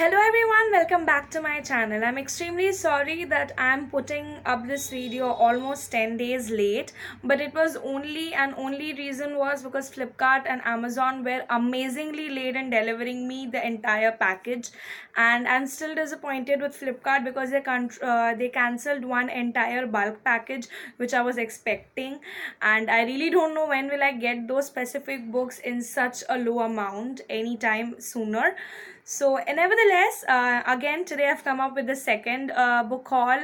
Hello everyone, welcome back to my channel. I'm extremely sorry that I'm putting up this video almost 10 days late, but it was only reason was because Flipkart and Amazon were amazingly late in delivering me the entire package, and I'm still disappointed with Flipkart because they cancelled one entire bulk package which I was expecting, and I really don't know when will I get those specific books in such a low amount anytime sooner. So, nevertheless, again today I've come up with the second book haul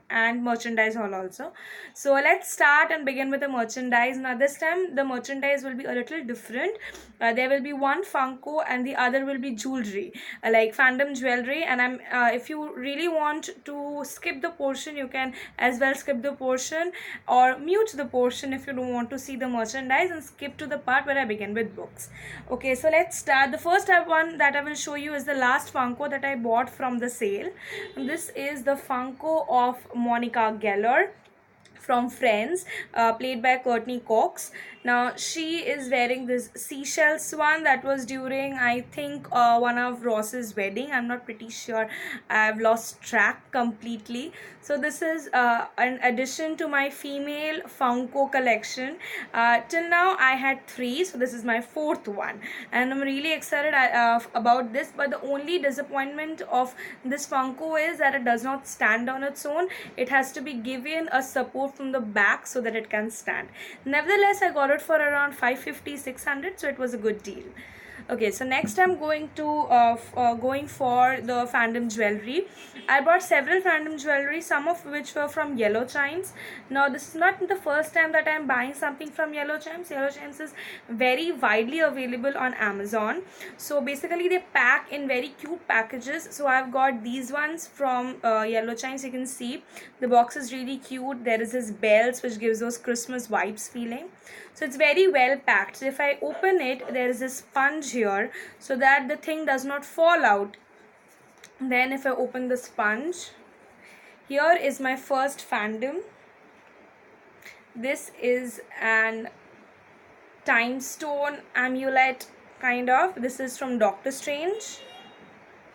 and merchandise haul also. So let's start and begin with the merchandise. Now this time the merchandise will be a little different. There will be one Funko and the other will be jewelry, like fandom jewelry. And if you really want to skip the portion, you can as well skip the portion or mute the portion if you don't want to see the merchandise and skip to the part where I begin with books. Okay, so let's start. The first one that I will show you is the last Funko that I bought from the sale. This is the Funko of Monica Geller from Friends, played by Courtney Cox. Now she is wearing this seashells one that was during, I think, one of Ross's wedding. I'm not pretty sure. I've lost track completely. So this is an addition to my female Funko collection. Till now I had three, so this is my fourth one, and I'm really excited about this. But the only disappointment of this Funko is that it does not stand on its own. It has to be given a support from the back so that it can stand. Nevertheless, I got it for around 550-600, so it was a good deal. Okay, so next I'm going for the fandom jewelry. I bought several fandom jewelry, some of which were from Yellow Chimes. Now this is not the first time that I'm buying something from Yellow Chimes. Yellow Chimes is very widely available on Amazon. So basically they pack in very cute packages. So I've got these ones from Yellow Chimes. You can see the box is really cute. There is this bells which gives those Christmas vibes feeling. So it's very well packed. So if I open it, there is a sponge here so that the thing does not fall out. Then if I open the sponge, here is my first fandom. This is an time stone amulet kind of. This is from Doctor Strange.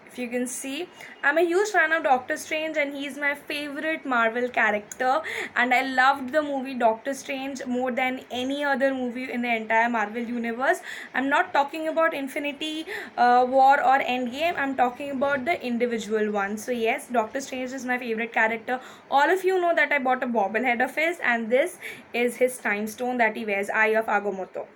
If you can see, I'm a huge fan of Doctor Strange and he's my favorite Marvel character, and I loved the movie Doctor Strange more than any other movie in the entire Marvel universe. I'm not talking about Infinity War or Endgame, I'm talking about the individual one. So yes, Doctor Strange is my favorite character. All of you know that I bought a bobblehead of his, and this is his time stone that he wears, Eye of Agamotto.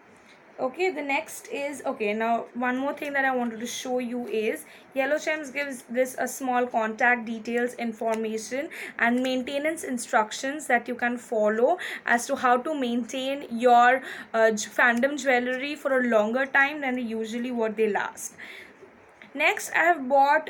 Okay, the next is, okay, now one more thing that I wanted to show you is Yellow Gems gives this a small contact details information and maintenance instructions that you can follow as to how to maintain your fandom jewelry for a longer time than usually what they last. Next, I have bought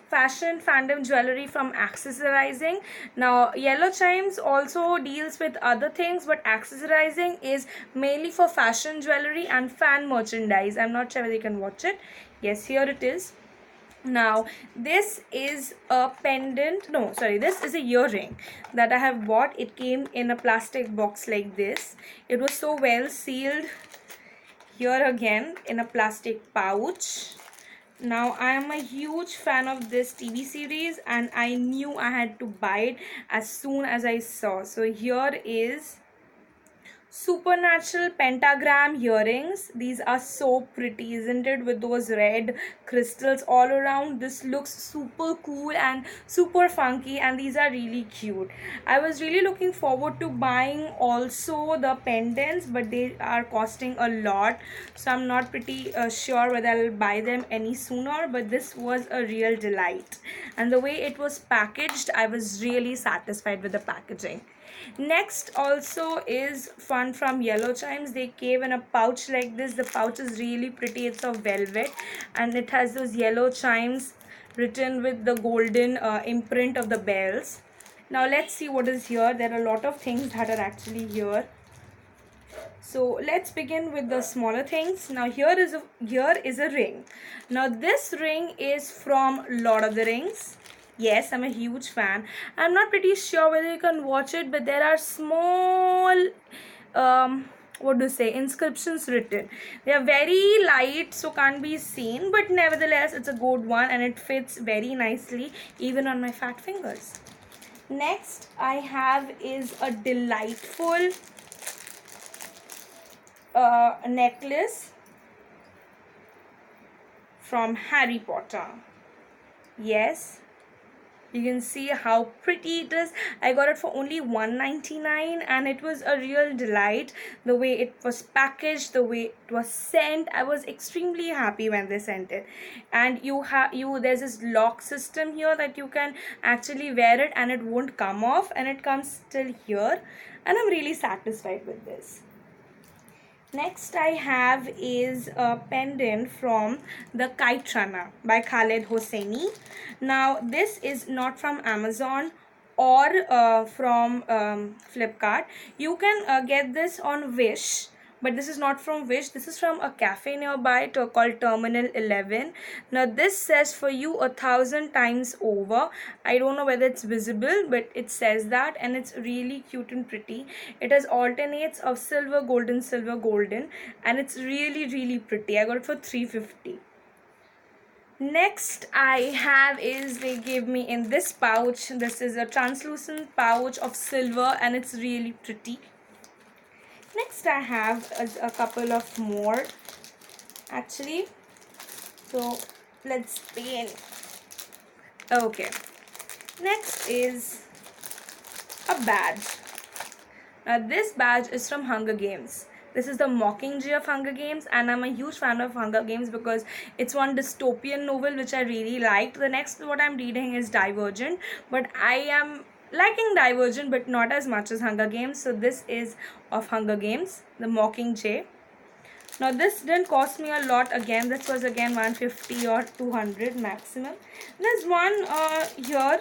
fashion fandom jewelry from Accessorizing. Now, Yellow Chimes also deals with other things, but Accessorizing is mainly for fashion jewelry and fan merchandise. I'm not sure whether you can watch it. Yes, here it is. Now this is a pendant, no sorry, this is a earring that I have bought. It came in a plastic box like this. It was so well sealed. Here again in a plastic pouch. Now I am a huge fan of this TV series and I knew I had to buy it as soon as I saw. So here is supernatural pentagram earrings. These are so pretty, isn't it, with those red crystals all around. This looks super cool and super funky, and these are really cute. I was really looking forward to buying also the pendants, but they are costing a lot, so I'm not pretty sure whether I'll buy them any sooner. But this was a real delight, and the way it was packaged, I was really satisfied with the packaging. Next also is fun from Yellow Chimes. They came in a pouch like this. The pouch is really pretty. It's of velvet and it has those Yellow Chimes written with the golden imprint of the bells. Now let's see what is here. There are a lot of things that are actually here. So let's begin with the smaller things. Now here is a ring. Now this ring is from Lord of the Rings. Yes, I'm a huge fan. I'm not pretty sure whether you can watch it, but there are small what to say, inscriptions written. They are very light, so can't be seen, but nevertheless it's a good one and it fits very nicely even on my fat fingers. Next I have is a delightful necklace from Harry Potter. Yes, you can see how pretty it is. I got it for only 199 and it was a real delight. The way it was packaged, the way it was sent, I was extremely happy when they sent it. And there's this lock system here that you can actually wear it and it won't come off, and it comes still here, and I'm really satisfied with this. Next I have is a pendant from the Kite Runner by Khaled Hosseini. Now this is not from Amazon or from Flipkart. You can get this on Wish, but this is not from Wish. This is from a cafe nearby called Terminal 11. Now this says for you 1,000 times over. I don't know whether it's visible, but it says that, and it's really cute and pretty. It has alternates of silver golden, and it's really pretty. I got it for 350. Next I have is, they gave me in this pouch. This is a translucent pouch of silver and it's really pretty. Next I have a couple of more actually, so let's begin. Okay, next is a badge. Now this badge is from Hunger Games. This is the Mockingjay of Hunger Games, and I'm a huge fan of Hunger Games because it's one dystopian novel which I really liked. The next what I'm reading is Divergent, but I am liking Divergent but not as much as Hunger Games. So this is of Hunger Games, the Mockingjay. Now this didn't cost me a lot. Again, this was again 150 or 200 maximum. There's one here.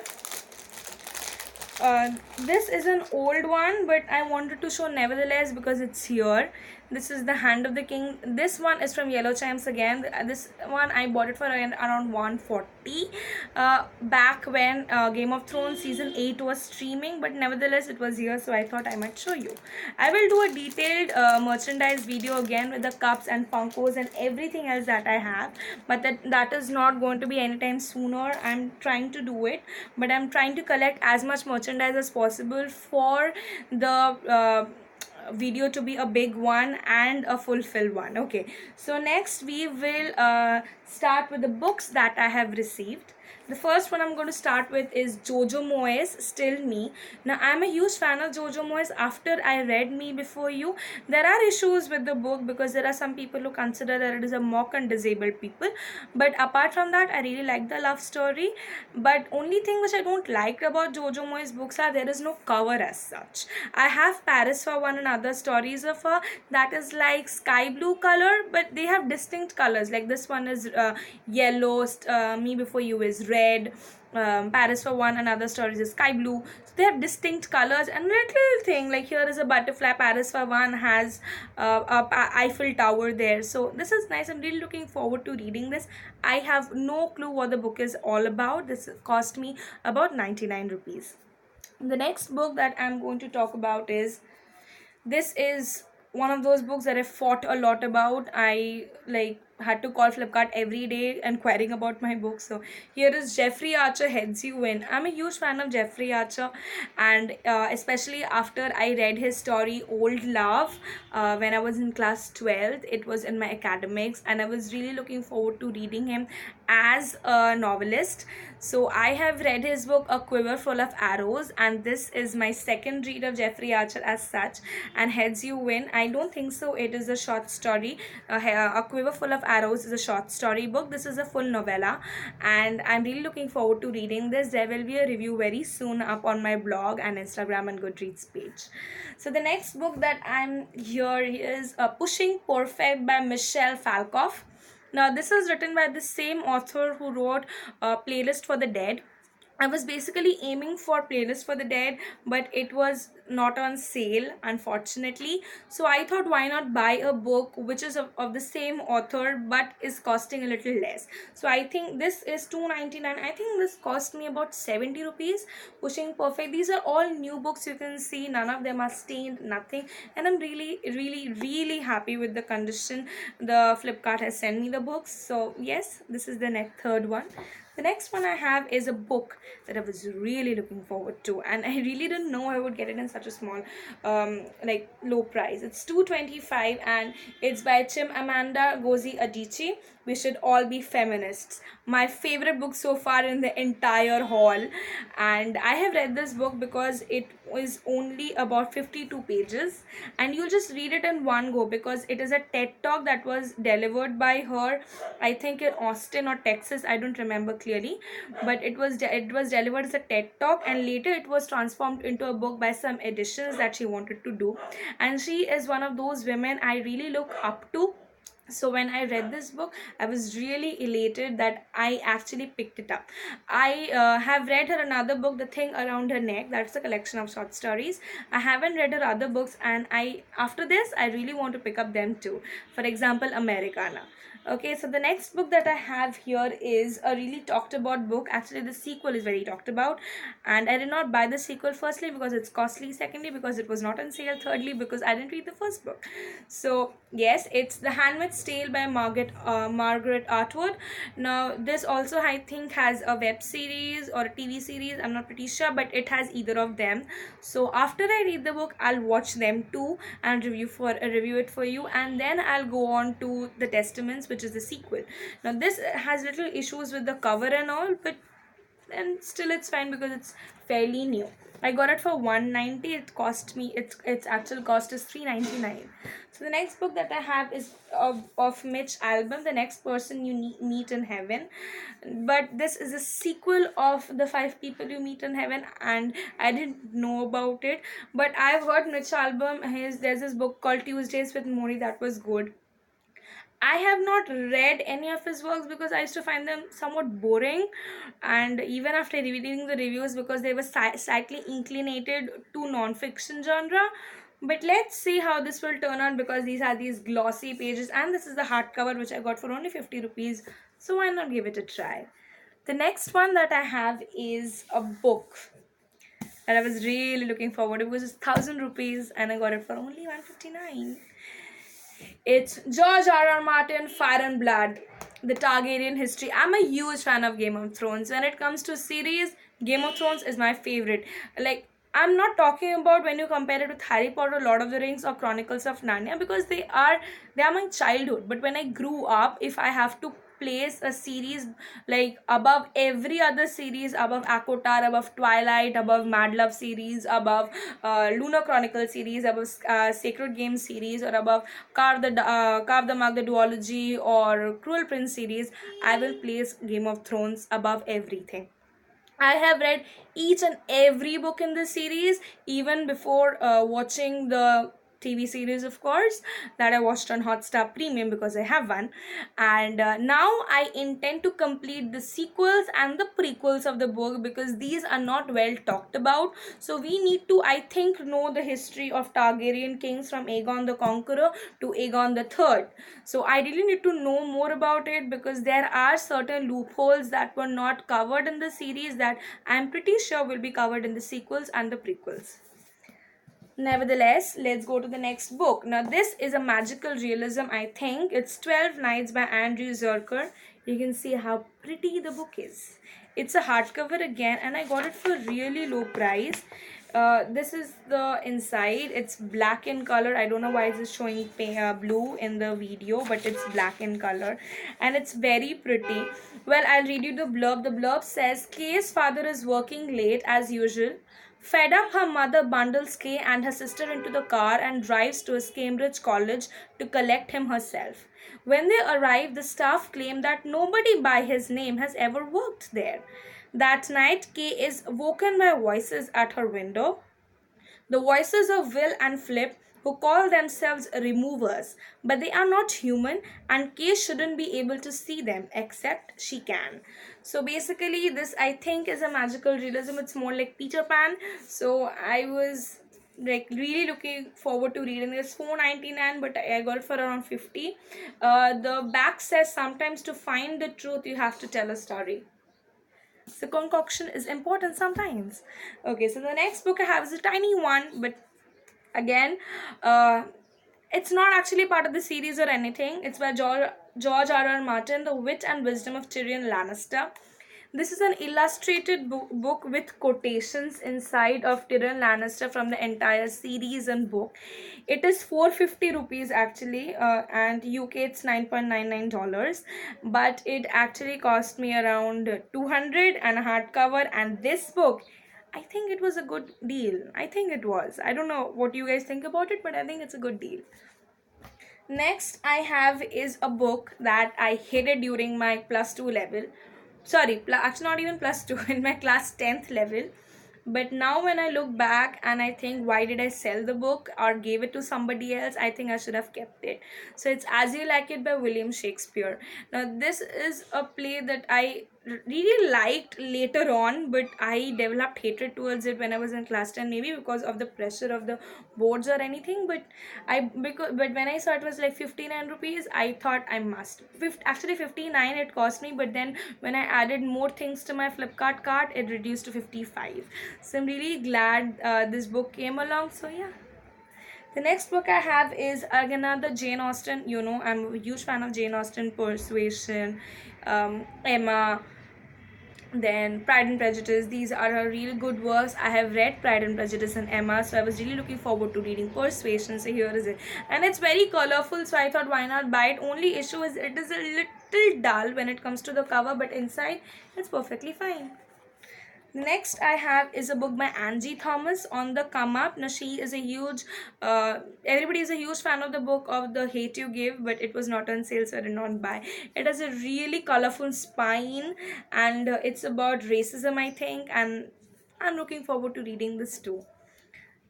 This is an old one, but I wanted to show nevertheless because it's here. This is the Hand of the King. This one is from Yellow Chimes again. This one I bought it for around 140 back when Game of Thrones season 8 was streaming, but nevertheless it was here, so I thought I might show you. I will do a detailed merchandise video again with the cups and Funkos and everything else that I have, but that is not going to be anytime sooner. I'm trying to do it, but I'm trying to collect as much merchandise as possible for the video to be a big one and a fulfilled one. Okay, so next we will start with the books that I have received. The first one I'm going to start with is Jojo Moyes Still Me. Now I'm a huge fan of Jojo Moyes. After I read Me Before You, there are issues with the book because there are some people who consider that it is a mock on disabled people, but apart from that I really like the love story. But only thing which I don't like about Jojo Moyes books are there is no cover as such. I have Paris for One and other stories of her that is like sky blue color, but they have distinct colors. Like this one is yellow, Me Before You is red, Paris for One and other stories is sky blue. So they have distinct colors, and little thing like here is a butterfly. Paris for One has Eiffel Tower there. So this is nice. I'm really looking forward to reading this. I have no clue what the book is all about. This cost me about 99 rupees. The next book that I'm going to talk about is, this is one of those books that I fought a lot about. I had to call Flipkart every day inquiring about my book. So here is Jeffrey Archer Heads You In. I'm a huge fan of Jeffrey Archer, and especially after I read his story Old Love when I was in class 12th. It was in my academics and I was really looking forward to reading him as a novelist. So I have read his book A Quiver Full of Arrows, and this is my second read of Jeffrey Archer as such. And Heads You Win, I don't think so it is a short story. A Quiver Full of Arrows is a short story book. This is a full novella, and I'm really looking forward to reading this. There will be a review very soon up on my blog and Instagram and Goodreads page. So the next book that I'm here is Pushing Perfect by Michelle Falkoff. Now this is written by the same author who wrote Playlist for the Dead. I was basically aiming for Playlist for the Dead, but it was not on sale, unfortunately. So I thought, why not buy a book which is of the same author but is costing a little less. So I think this is 299. I think this cost me about 70 rupees, pushing perfect. These are all new books, you can see none of them are stained, nothing. And I'm really really really happy with the condition the Flipkart has sent me the books. So yes, this is the next third one. The next one I have is a book that I was really looking forward to, and I really didn't know I would get it in such a small, like low price. It's 225, and it's by Amanda Ngozi Adichie. We should all be feminists. My favorite book so far in the entire haul, and I have read this book because it is only about 52 pages, and you'll just read it in one go because it is a TED talk that was delivered by her, I think in Austin or Texas, I don't remember clearly, but it was delivered as a TED talk, and later it was transformed into a book by some additions that she wanted to do. And she is one of those women I really look up to. So when I read this book, I was really elated that I actually picked it up. I have read her another book, The Thing Around Her Neck. That's a collection of short stories. I haven't read her other books, and I after this I really want to pick up them too. For example, Americana. Okay, so the next book that I have here is a really talked about book. Actually, the sequel is very talked about, and I did not buy the sequel, firstly because it's costly, secondly because it was not on sale, thirdly because I didn't read the first book. So yes, it's The Handmaid's Tale by Margaret Atwood. Now this also I think has a web series or a TV series, I'm not pretty sure, but it has either of them. So after I read the book, I'll watch them too and review it for you, and then I'll go on to The Testaments, which is the sequel. Now this has little issues with the cover and all, but and still it's fine because it's fairly new. I got it for 190. It cost me, its actual cost is 399. So the next book that I have is of Mitch Albom, The Next Person You Meet in Heaven. But this is a sequel of The Five People You Meet in Heaven, and I didn't know about it. But I've heard Mitch Albom, there's this book called Tuesdays with Mori that was good. I have not read any of his works because I used to find them somewhat boring, and even after reading the reviews, because they were slightly inclinated to non-fiction genre. But let's see how this will turn out because these are these glossy pages, and this is the hardcover which I got for only 50 rupees. So why not give it a try? The next one that I have is a book that I was really looking forward. It was 1,000 rupees, and I got it for only 159. It's George R.R. Martin, Fire and Blood, the Targaryen history. I'm a huge fan of Game of Thrones. When it comes to series, Game of Thrones is my favorite. Like, I'm not talking about when you compare it with Harry Potter, Lord of the Rings, or Chronicles of Narnia, because they are my childhood. But when I grew up, if I have to place a series like above every other series, above Akotar, above Twilight, above Mad Love series, above Lunar Chronicle series, above Sacred Games series, or above Carve the Mark the Duology or Cruel Prince series, I will place Game of Thrones above everything. I have read each and every book in this series, even before watching the TV series, of course, that I watched on Hotstar Premium because I have one. And now I intend to complete the sequels and the prequels of the book because these are not well talked about. So we need to, I think, know the history of Targaryen kings from Aegon the Conqueror to Aegon the Third. So I really need to know more about it because there are certain loopholes that were not covered in the series that I'm pretty sure will be covered in the sequels and the prequels. Nevertheless, let's go to the next book. Now, this is a magical realism, I think. It's 12 Nights by Andrew Zurcher. You can see how pretty the book is. It's a hardcover again, and I got it for really low price. This is the inside. It's black in color. I don't know why it's showing blue in the video, but it's black in color, and it's very pretty. Well, I'll read you the blurb. The blurb says, Kay's father is working late as usual. Fed up, her mother bundles Kay and her sister into the car and drives to his Cambridge college to collect him herself. When they arrive, the staff claim that nobody by his name has ever worked there. That night, Kay is woken by voices at her window. The voices of Will and Flip, who call themselves removers, but they are not human, and Kay shouldn't be able to see them, except she can. So basically, this I think is a magical realism. It's more like Peter Pan. So I was like really looking forward to reading. It's 4.99, but I got it for around 50. The back says sometimes to find the truth you have to tell a story. So concoction is important sometimes. Okay, so the next book I have is a tiny one, but again, uh, it's not actually part of the series or anything. It's by George R. R. Martin, The Wit and Wisdom of Tyrion Lannister. This is an illustrated book with quotations inside of Tyrion Lannister from the entire series and book. It is 450 rupees actually, and UK it's $9.99, but it actually cost me around 200 and a hardcover. And this book, I think it was a good deal. I think it was. I don't know what you guys think about it, but I think it's a good deal. Next, I have is a book that I hated during my plus 2 level. Sorry, actually, not even plus 2, in my class 10th level. But now, when I look back and I think, why did I sell the book or gave it to somebody else? I think I should have kept it. So, it's As You Like It by William Shakespeare. Now, this is a play that I really liked later on, but I developed hatred towards it when I was in class 10, maybe because of the pressure of the boards or anything. But when I saw it was like 59 rupees, I thought I must. Actually 59 it cost me, but then when I added more things to my Flipkart cart, it reduced to 55. So I'm really glad this book came along. So yeah. The next book I have is another Jane Austen. You know, I'm a huge fan of Jane Austen, Persuasion, Emma, then Pride and Prejudice. These are her real good works. I have read Pride and Prejudice and Emma, so I was really looking forward to reading Persuasion. So here is it, and it's very colorful. So I thought, why not buy it? Only issue is it is a little dull when it comes to the cover, but inside it's perfectly fine. Next I have is a book by Angie Thomas, On the Come Up. Now she is a huge, everybody is a huge fan of the book of The Hate You Give, but it was not on sale, so I did not buy. It has a really colorful spine, and it's about racism, I think, and I'm looking forward to reading this too.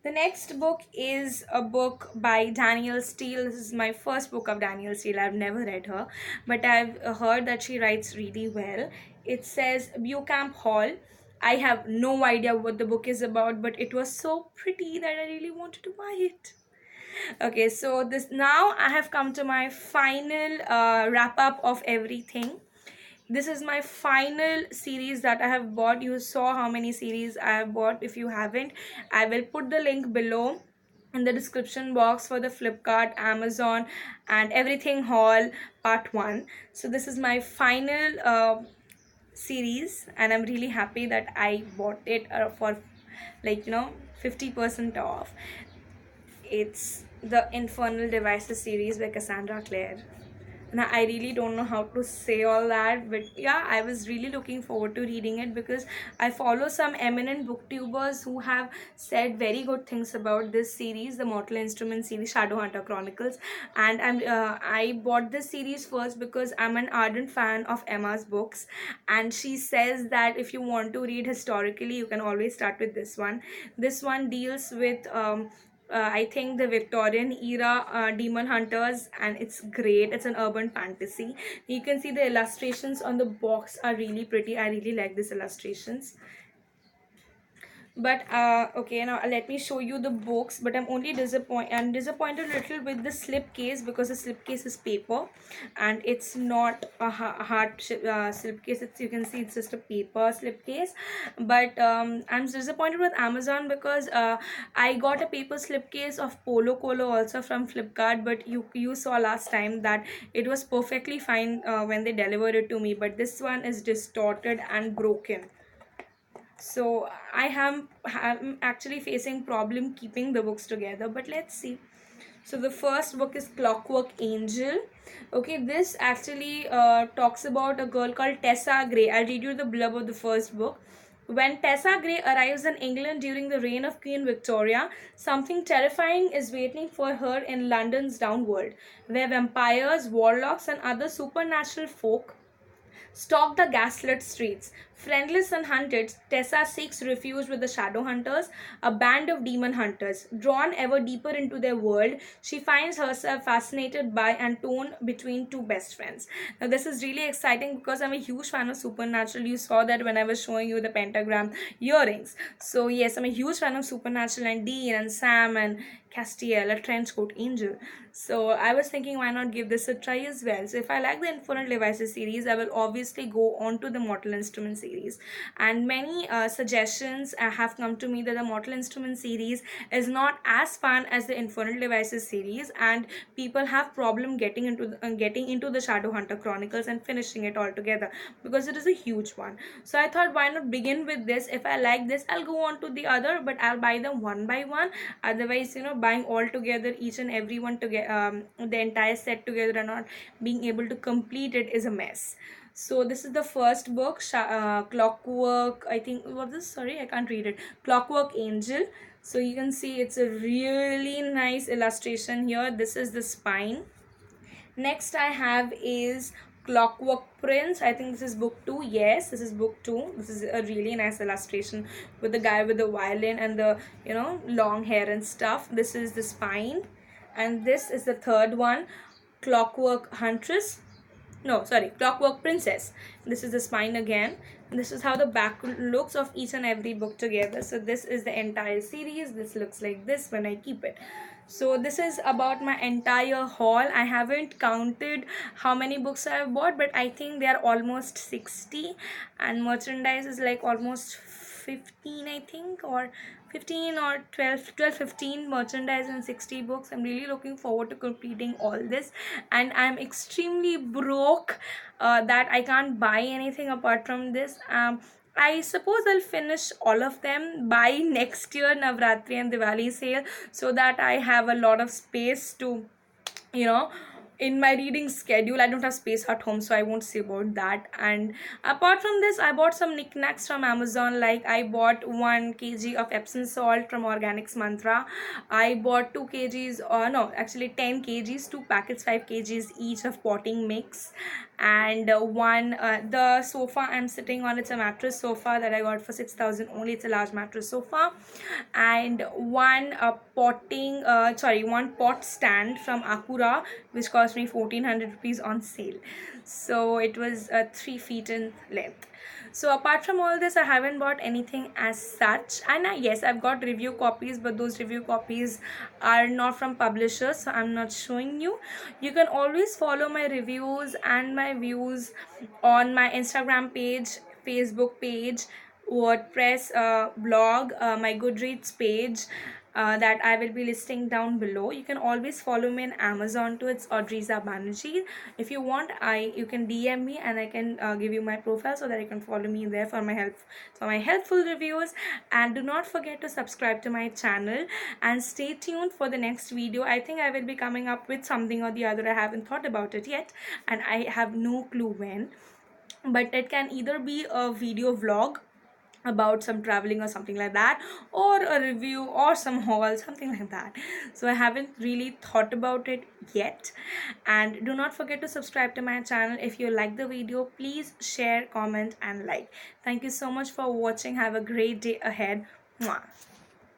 The next book is a book by Danielle Steele. This is my first book of Danielle Steele. I've never read her, but I've heard that she writes really well. It says Beaucamp Hall. I have no idea what the book is about, but it was so pretty that I really wanted to buy it. Okay, so this now I have come to my final wrap up of everything. This is my final series that I have bought. You saw how many series I have bought. If you haven't, I will put the link below in the description box for the Flipkart, Amazon, and everything haul part 1. So this is my final series, and I'm really happy that I bought it for, like, 50% off. It's the Infernal Devices series by Cassandra Clare. Now, I really don't know how to say all that, but yeah, I was really looking forward to reading it because I follow some eminent booktubers who have said very good things about this series, the Mortal Instruments series, Shadowhunter Chronicles. And I bought this series first because I'm an ardent fan of Emma's books, and she says that if you want to read historically, you can always start with this one. This one deals with I think the Victorian era demon hunters, and it's great. It's an urban fantasy. You can see the illustrations on the box are really pretty. I really like these illustrations. But okay, now let me show you the books. But I'm disappointed a little with the slip case, because the slip case is paper and it's not a hard slip case. It's, you can see it's just a paper slip case. But I'm disappointed with Amazon because I got a paper slip case of Polo Colo also from Flipkart, but you saw last time that it was perfectly fine when they delivered it to me, but this one is distorted and broken. So I'm actually facing problem keeping the books together, but let's see. So the first book is Clockwork Angel. Okay, this actually talks about a girl called Tessa Gray. I'll read you the blurb of the first book. When Tessa Gray arrives in England during the reign of Queen Victoria, something terrifying is waiting for her in London's downworld, where vampires, warlocks, and other supernatural folk stalk the gaslit streets. Friendless and hunted, Tessa seeks refuge with the shadow hunters, a band of demon hunters. Drawn ever deeper into their world, she finds herself fascinated by and torn between two best friends. Now, this is really exciting because I'm a huge fan of Supernatural. You saw that when I was showing you the pentagram earrings. So, yes, I'm a huge fan of Supernatural and Dean and Sam and Castiel, a trench coat angel. So I was thinking, why not give this a try as well? So if I like the Infinite Devices series, I will obviously go on to the Mortal Instruments series. And many suggestions have come to me that the Mortal Instruments series is not as fun as the Infinite Devices series, and people have problem getting into the Shadowhunter Chronicles and finishing it all together because it is a huge one. So I thought, why not begin with this? If I like this, I'll go on to the other, but I'll buy them one by one. Otherwise, buying all together, each and every one together, the entire set together, and not being able to complete it is a mess. So this is the first book, Clockwork, I think, what is this? Sorry, I can't read it. Clockwork Angel. So you can see it's a really nice illustration here. This is the spine. Next I have is Clockwork Prince. I think this is book 2. Yes, this is book 2. This is a really nice illustration with the guy with the violin and the long hair and stuff. This is the spine. And this is the third one, Clockwork Huntress. No, sorry, Clockwork Princess. This is the spine again. This is how the back looks of each and every book together. So this is the entire series. This looks like this when I keep it. So this is about my entire haul. I haven't counted how many books I have bought, but I think they are almost 60, and merchandise is like almost 15, I think, or 15 or 12, 15 merchandise and 60 books. I'm really looking forward to completing all this, and I'm extremely broke that I can't buy anything apart from this. I suppose I'll finish all of them by next year Navratri and Diwali sale, so that I have a lot of space to, you know in my reading schedule. I don't have space at home, so I won't say about that. And apart from this, I bought some knickknacks from Amazon. Like, I bought 1 kg of Epsom salt from Organics Mantra. I bought 2 kgs, or no, actually 10 kgs, 2 packets, 5 kgs each of potting mix. And one the sofa I'm sitting on, it's a mattress sofa that I got for 6,000 only. It's a large mattress sofa. And one pot stand from Akura, which cost me 1,400 rupees on sale. So it was 3 feet in length. So apart from all this, I haven't bought anything as such. And yes, I've got review copies, but those review copies are not from publishers, so I'm not showing you. You can always follow my reviews and my views on my Instagram page, Facebook page, WordPress blog, my Goodreads page, that I will be listing down below. You can always follow me on Amazon too. It's Audriza Banerjee. If you want, you can DM me and I can give you my profile so that you can follow me there for my helpful reviews. And do not forget to subscribe to my channel and stay tuned for the next video. I think I will be coming up with something or the other. I haven't thought about it yet, and I have no clue when, but it can either be a video vlog about some traveling or something like that, or a review or some haul, something like that. So I haven't really thought about it yet. And do not forget to subscribe to my channel. If you like the video, please share, comment and like. Thank you so much for watching. Have a great day ahead. Mwah.